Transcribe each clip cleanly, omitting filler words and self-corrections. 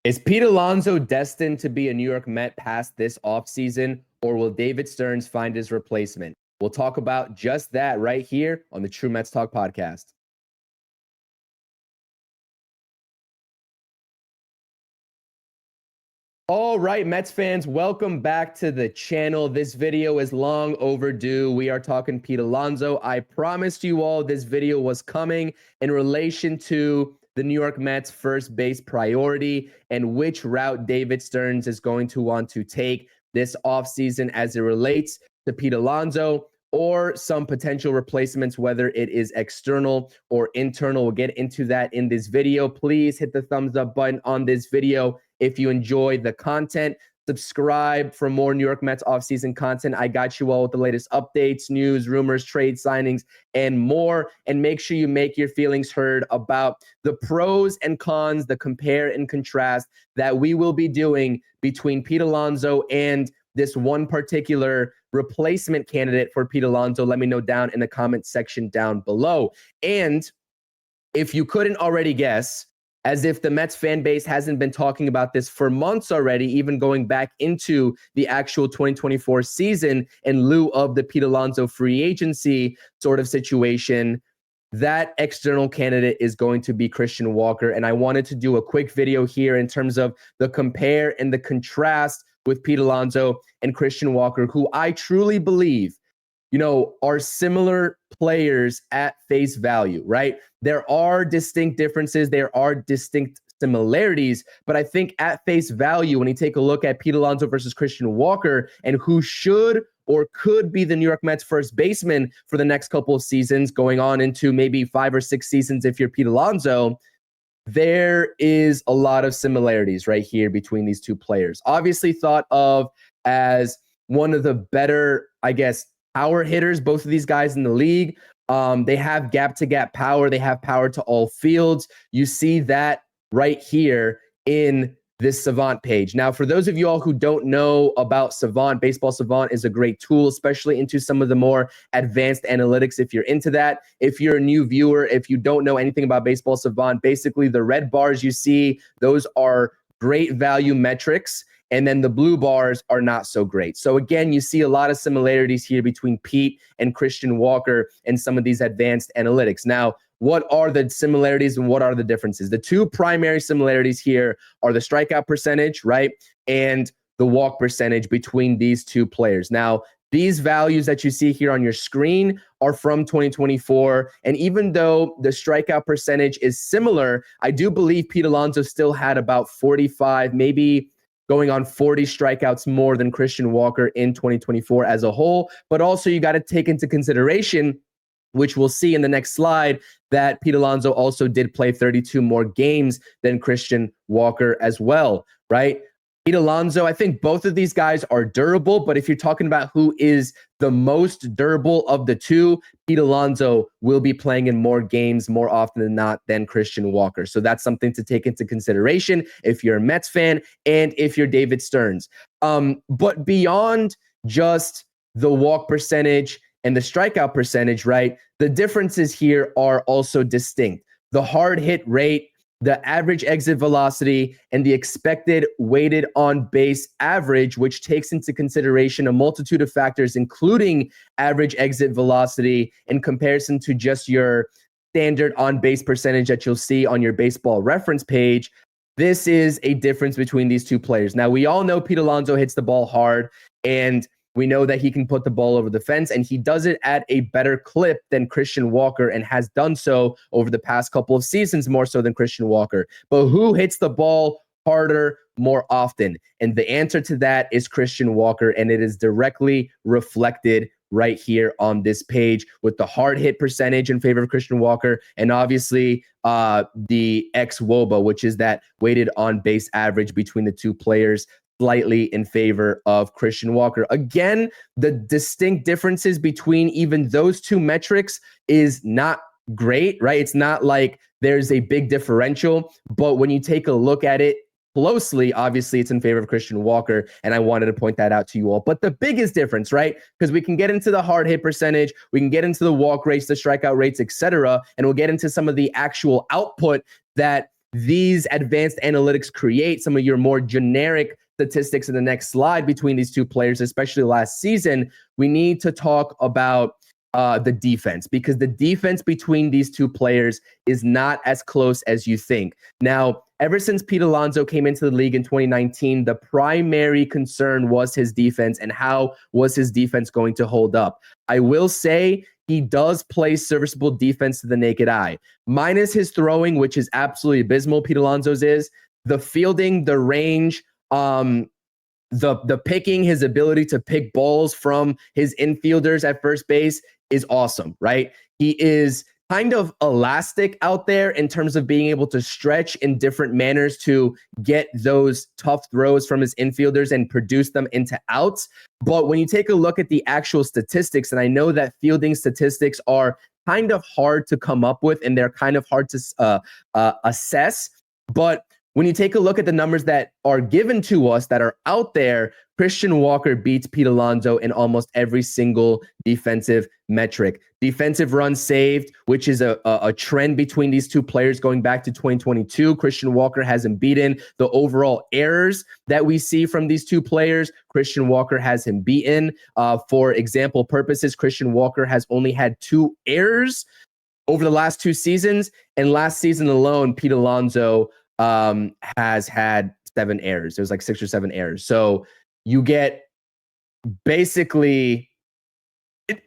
Is Pete Alonso destined to be a New York Met past this offseason, or will David Stearns find his replacement? We'll talk about just that right here on the True Mets Talk podcast. All right, Mets fans, welcome back to the channel. This video is long overdue. We are talking Pete Alonso. I promised you all this video was coming in relation to the New York Mets first base priority and which route David Stearns is going to want to take this offseason as it relates to Pete Alonso or some potential replacements, whether it is external or internal. We'll get into that in this video. Please hit the thumbs up button on this video if you enjoy the content. Subscribe for more New York Mets offseason content. I got you all with the latest updates, news, rumors, trade signings, and more. And make sure you make your feelings heard about the pros and cons, the compare and contrast that we will be doing between Pete Alonso and this one particular replacement candidate for Pete Alonso. Let me know down in the comment section down below. And if you couldn't already guess, as if the Mets fan base hasn't been talking about this for months already, even going back into the actual 2024 season in lieu of the Pete Alonso free agency sort of situation, that external candidate is going to be Christian Walker. And I wanted to do a quick video here in terms of the compare and the contrast with Pete Alonso and Christian Walker, who I truly believe are similar players at face value, right? There are distinct differences. There are distinct similarities. But I think at face value, when you take a look at Pete Alonso versus Christian Walker and who should or could be the New York Mets first baseman for the next couple of seasons, going on into maybe 5 or 6 seasons if you're Pete Alonso, there is a lot of similarities right here between these two players. Obviously thought of as one of the better, power hitters, both of these guys in the league. They have gap-to-gap power. They have power to all fields. You see that right here in this Savant page. Now, for those of you all who don't know about Savant, Baseball Savant is a great tool, especially into some of the more advanced analytics if you're into that. If you're a new viewer, if you don't know anything about Baseball Savant, basically the red bars you see, those are great value metrics. And then the blue bars are not so great. So again, you see a lot of similarities here between Pete and Christian Walker and some of these advanced analytics. Now, what are the similarities and what are the differences? The two primary similarities here are the strikeout percentage, right? And the walk percentage between these two players. Now, these values that you see here on your screen are from 2024. And even though the strikeout percentage is similar, I do believe Pete Alonso still had about 45, maybe going on 40 strikeouts more than Christian Walker in 2024 as a whole. But also you got to take into consideration, which we'll see in the next slide, that Pete Alonso also did play 32 more games than Christian Walker as well, right? Pete Alonso, I think both of these guys are durable, but if you're talking about who is the most durable of the two, Pete Alonso will be playing in more games more often than not than Christian Walker. So that's something to take into consideration if you're a Mets fan and if you're David Stearns. But beyond just the walk percentage and the strikeout percentage, right? The differences here are also distinct. The hard hit rate, the average exit velocity, and the expected weighted on base average, which takes into consideration a multitude of factors, including average exit velocity in comparison to just your standard on base percentage that you'll see on your baseball reference page. This is a difference between these two players. Now, we all know Pete Alonso hits the ball hard, and we know that he can put the ball over the fence, and he does it at a better clip than Christian Walker and has done so over the past couple of seasons, more so than Christian Walker. But who hits the ball harder more often? And the answer to that is Christian Walker, and it is directly reflected right here on this page with the hard hit percentage in favor of Christian Walker, and obviously the xWOBA, which is that weighted on base average between the two players, slightly in favor of Christian Walker. Again, the distinct differences between even those two metrics is not great, right? It's not like there's a big differential, but when you take a look at it closely, obviously it's in favor of Christian Walker, and I wanted to point that out to you all. But the biggest difference, right? Because we can get into the hard hit percentage, we can get into the walk rates, the strikeout rates, etc., and we'll get into some of the actual output that these advanced analytics create some of your more generic statistics in the next slide between these two players, especially last season, we need to talk about the defense, because the defense between these two players is not as close as you think. Now, ever since Pete Alonso came into the league in 2019, the primary concern was his defense and how was his defense going to hold up. I will say he does play serviceable defense to the naked eye, minus his throwing, which is absolutely abysmal. Pete Alonso's is the fielding, the range, the picking, his ability to pick balls from his infielders at first base is awesome, right? He is kind of elastic out there in terms of being able to stretch in different manners to get those tough throws from his infielders and produce them into outs. But when you take a look at the actual statistics, and I know that fielding statistics are kind of hard to come up with and they're kind of hard to assess, but when you take a look at the numbers that are given to us that are out there, Christian Walker beats Pete Alonso in almost every single defensive metric. Defensive runs saved, which is a trend between these two players going back to 2022. Christian Walker has him beaten. The overall errors that we see from these two players, Christian Walker has him beaten. For example purposes, Christian Walker has only had 2 errors over the last 2 seasons. And last season alone, Pete Alonso has had 7 errors. There's like 6 or 7 errors. So you get basically,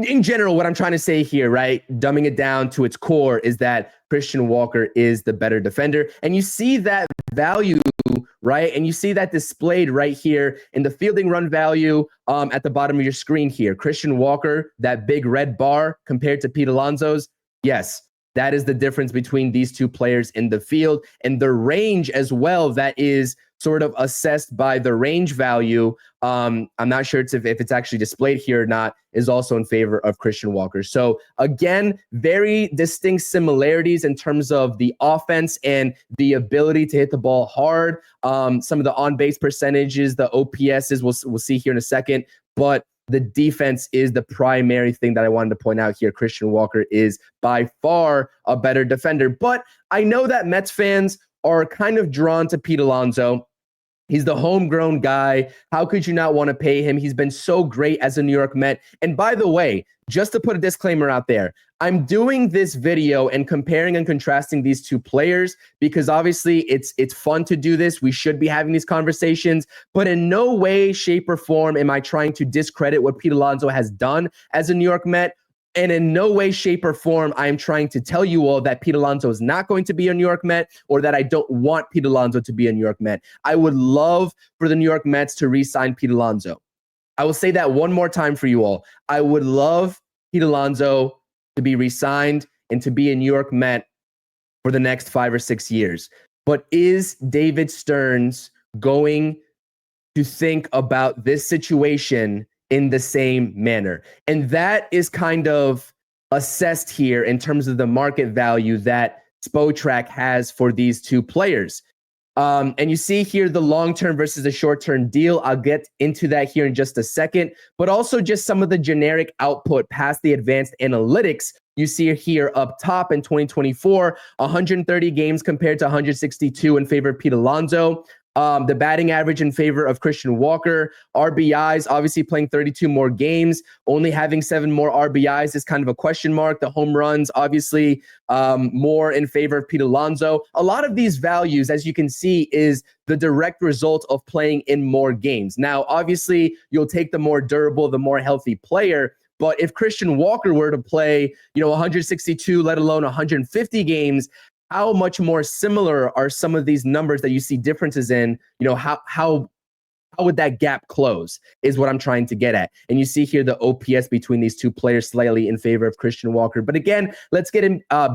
in general, what I'm trying to say here, right, dumbing it down to its core, is that Christian Walker is the better defender. And you see that value, right? And you see that displayed right here in the fielding run value at the bottom of your screen here. Christian Walker, that big red bar compared to Pete Alonso's, yes. That is the difference between these two players in the field, and the range as well that is sort of assessed by the range value. I'm not sure if it's actually displayed here or not, is also in favor of Christian Walker. So again, very distinct similarities in terms of the offense and the ability to hit the ball hard. Some of the on-base percentages, the OPSs, we'll see here in a second, but the defense is the primary thing that I wanted to point out here. Christian Walker is by far a better defender. But I know that Mets fans are kind of drawn to Pete Alonso. He's the homegrown guy. How could you not want to pay him? He's been so great as a New York Met. And by the way, just to put a disclaimer out there, I'm doing this video and comparing and contrasting these two players because obviously it's fun to do this. We should be having these conversations, but in no way, shape, or form am I trying to discredit what Pete Alonso has done as a New York Met. And in no way, shape, or form, I am trying to tell you all that Pete Alonso is not going to be a New York Met or that I don't want Pete Alonso to be a New York Met. I would love for the New York Mets to re-sign Pete Alonso. I will say that one more time for you all. I would love Pete Alonso to be re-signed and to be a New York Met for the next 5 or 6 years. But is David Stearns going to think about this situation in the same manner? And that is kind of assessed here in terms of the market value that Spotrac has for these two players. And you see here the long-term versus the short-term deal. I'll get into that here in just a second, but also just some of the generic output past the advanced analytics. You see here up top in 2024, 130 games compared to 162 in favor of Pete Alonso. The batting average in favor of Christian Walker. RBIs, obviously playing 32 more games, only having 7 more RBIs is kind of a question mark. The home runs, obviously, more in favor of Pete Alonso. A lot of these values, as you can see, is the direct result of playing in more games. Now, obviously, you'll take the more durable, the more healthy player. But if Christian Walker were to play, 162, let alone 150 games, how much more similar are some of these numbers that you see differences in? How would that gap close is what I'm trying to get at. And you see here the OPS between these two players slightly in favor of Christian Walker. But again, let's get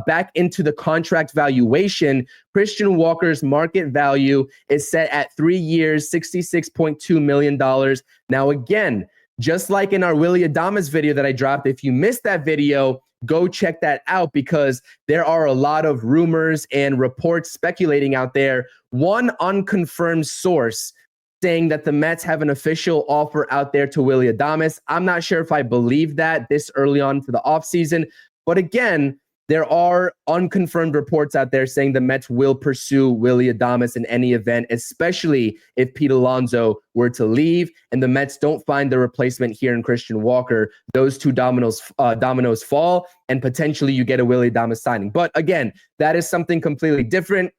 back into the contract valuation. Christian Walker's market value is set at 3 years, $66.2 million. Now, again, just like in our Willy Adames video that I dropped, if you missed that video, go check that out because there are a lot of rumors and reports speculating out there. One unconfirmed source saying that the Mets have an official offer out there to Willy Adames. I'm not sure if I believe that this early on to the offseason. But again, there are unconfirmed reports out there saying the Mets will pursue Willy Adames in any event, especially if Pete Alonso were to leave and the Mets don't find the replacement here in Christian Walker. Those two dominoes fall, and potentially you get a Willy Adames signing. But again, that is something completely different.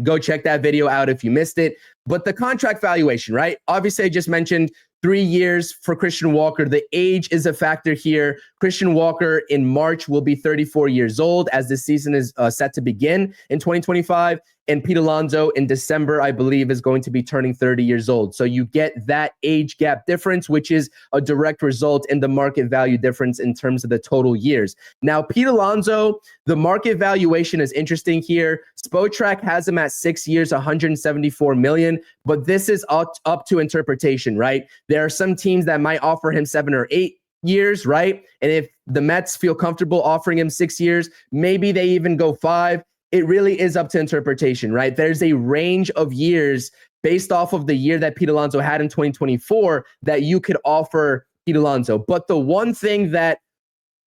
Go check that video out if you missed it. But the contract valuation, right? Obviously, I just mentioned 3 years for Christian Walker. The age is a factor here. Christian Walker in March will be 34 years old as the season is set to begin in 2025. And Pete Alonso in December, I believe, is going to be turning 30 years old. So you get that age gap difference, which is a direct result in the market value difference in terms of the total years. Now, Pete Alonso, the market valuation is interesting here. Spotrac has him at 6 years, 174 million, but this is up to interpretation, right? There are some teams that might offer him 7 or 8 years, right? And if the Mets feel comfortable offering him 6 years, maybe they even go 5. It really is up to interpretation, right? There's a range of years based off of the year that Pete Alonso had in 2024 that you could offer Pete Alonso. But the one thing that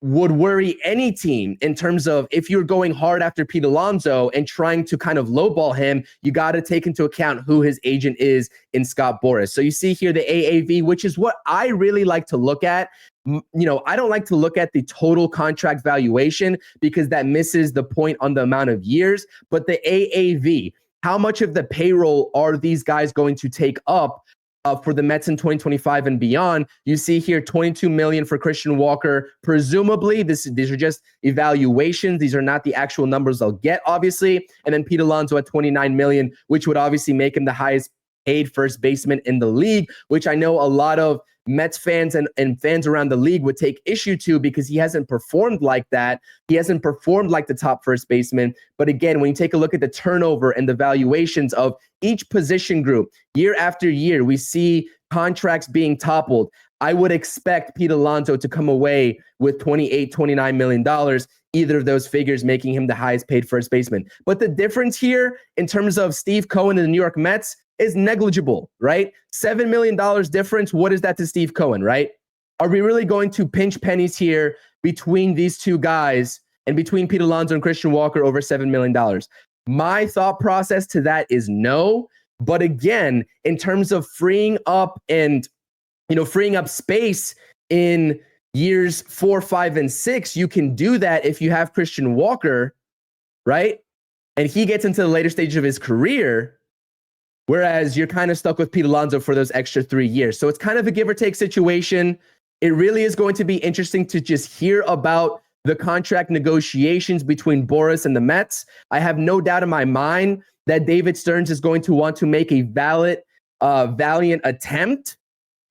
would worry any team in terms of if you're going hard after Pete Alonso and trying to kind of lowball him, you got to take into account who his agent is in Scott Boras. So you see here the AAV, which is what I really like to look at. I don't like to look at the total contract valuation because that misses the point on the amount of years, but the AAV, how much of the payroll are these guys going to take up for the Mets in 2025 and beyond? You see here 22 million for Christian Walker. Presumably, these are just evaluations. These are not the actual numbers they'll get, obviously. And then Pete Alonso at 29 million, which would obviously make him the highest paid first baseman in the league, which I know a lot of Mets fans and fans around the league would take issue to because he hasn't performed like that. He hasn't performed like the top first baseman. But again, when you take a look at the turnover and the valuations of each position group, year after year, we see contracts being toppled. I would expect Pete Alonso to come away with $28-29 million, either of those figures making him the highest paid first baseman. But the difference here in terms of Steve Cohen and the New York Mets is negligible, right? $7 million difference. What is that to Steve Cohen, right? Are we really going to pinch pennies here between these two guys and between Pete Alonso and Christian Walker over $7 million? My thought process to that is no. But again, in terms of freeing up space in years 4, 5, and 6, you can do that if you have Christian Walker, right? And he gets into the later stage of his career, whereas you're kind of stuck with Pete Alonso for those extra 3 years. So it's kind of a give or take situation. It really is going to be interesting to just hear about the contract negotiations between Boras and the Mets. I have no doubt in my mind that David Stearns is going to want to make a valiant attempt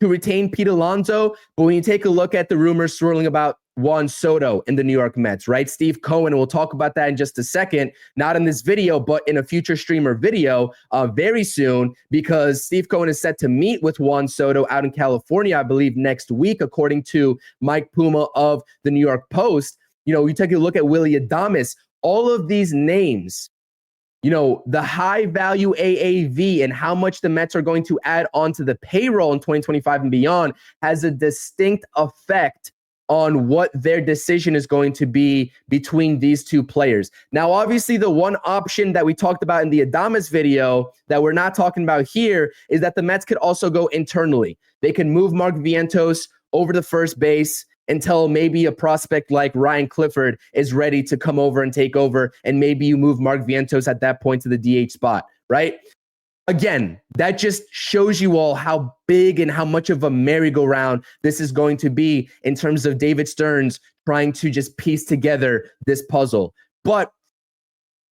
to retain Pete Alonso. But when you take a look at the rumors swirling about Juan Soto in the New York Mets, right? Steve Cohen, we'll talk about that in just a second, not in this video, but in a future streamer video very soon, because Steve Cohen is set to meet with Juan Soto out in California, I believe, next week, according to Mike Puma of the New York Post. You take a look at Willy Adames, all of these names, the high value AAV and how much the Mets are going to add onto the payroll in 2025 and beyond has a distinct effect on what their decision is going to be between these two players. Now, obviously, the one option that we talked about in the Adames video that we're not talking about here is that the Mets could also go internally. They can move Mark Vientos over to first base until maybe a prospect like Ryan Clifford is ready to come over and take over, and maybe you move Mark Vientos at that point to the DH spot, right? Again, that just shows you all how big and how much of a merry-go-round this is going to be in terms of David Stearns trying to just piece together this puzzle. But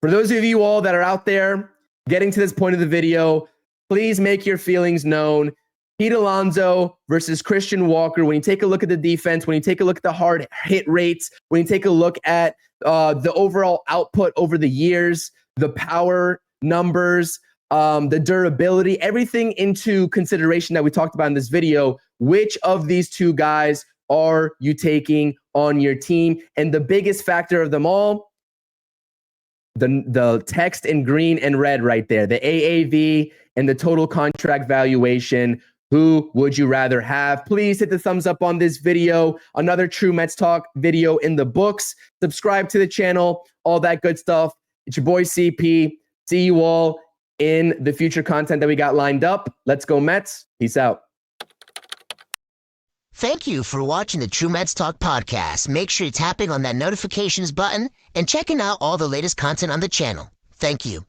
for those of you all that are out there getting to this point of the video, please make your feelings known. Pete Alonso versus Christian Walker. When you take a look at the defense, when you take a look at the hard hit rates, when you take a look at the overall output over the years, the power numbers, the durability, everything into consideration that we talked about in this video, which of these two guys are you taking on your team? And the biggest factor of them all, the text in green and red right there, the AAV and the total contract valuation. Who would you rather have? Please hit the thumbs up on this video. Another True Mets Talk video in the books. Subscribe to the channel, all that good stuff. It's your boy CP. See you all in the future content that we got lined up. Let's go Mets. Peace out. Thank you for watching the True Mets Talk podcast. Make sure you're tapping on that notifications button and checking out all the latest content on the channel. Thank you.